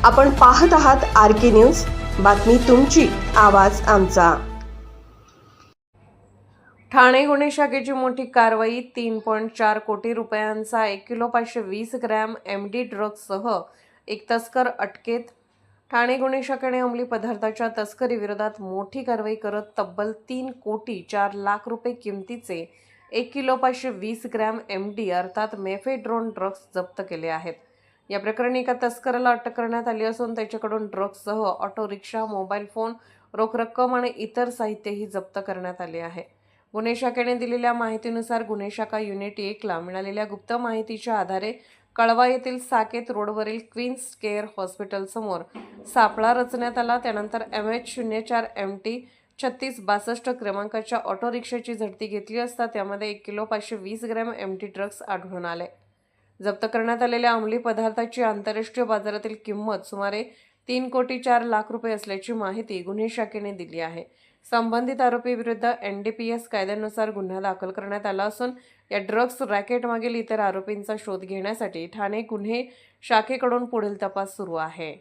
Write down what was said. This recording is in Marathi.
आपण पाहत आहात RK न्यूज, बातमी तुमची, आवाज आमचा। ठाणे गुन्हे शाखेची मोठी कारवाई। 3.4 कोटी रुपयांचा 1 किलो 520 ग्रॅम MD ड्रग्जसह एक तस्कर अटकेत। ठाणे गुन्हे शाखेने अंमली पदार्थाच्या तस्करी विरोधात मोठी कारवाई करत तब्बल 3 कोटी 4 लाख रुपये किमतीचे 1 किलो 520 ग्रॅम MD अर्थात मेफेड्रोन ड्रग्ज जप्त केले आहेत। या प्रकरणी एका तस्कराला अटक करण्यात आली असून त्याच्याकडून ड्रग्जसह ऑटो रिक्षा, मोबाईल फोन, रोख रक्कम आणि इतर साहित्यही जप्त करण्यात आले आहे। गुन्हे शाखेने दिलेल्या माहितीनुसार गुन्हे शाखा युनिट 1 ला मिळालेल्या गुप्त माहितीच्या आधारे कळवा येथील साकेत रोडवरील क्वीन्स केअर हॉस्पिटल समोर सापळा रचण्यात आला। त्यानंतर MH04 MT 3662 क्रमांकाच्या ऑटो रिक्षाची झडती घेतली असता त्यामध्ये 1 किलो 520 ग्रॅम MD ड्रग्ज आढळून आले। जप्त करण्यात आलेल्या अंमली पदार्थाची आंतरराष्ट्रीय बाजारातील किंमत सुमारे 3 कोटी 4 लाख रुपये असल्याची माहिती गुन्हे शाखेने दिली आहे। संबंधित आरोपी विरुद्ध NDPS कायद्यानुसार गुन्हा दाखल करण्यात आला असून या ड्रग्ज रॅकेटमागील इतर आरोपींचा शोध घेण्यासाठी ठाणे गुन्हे शाखेकडून पुढील तपास सुरू आहे।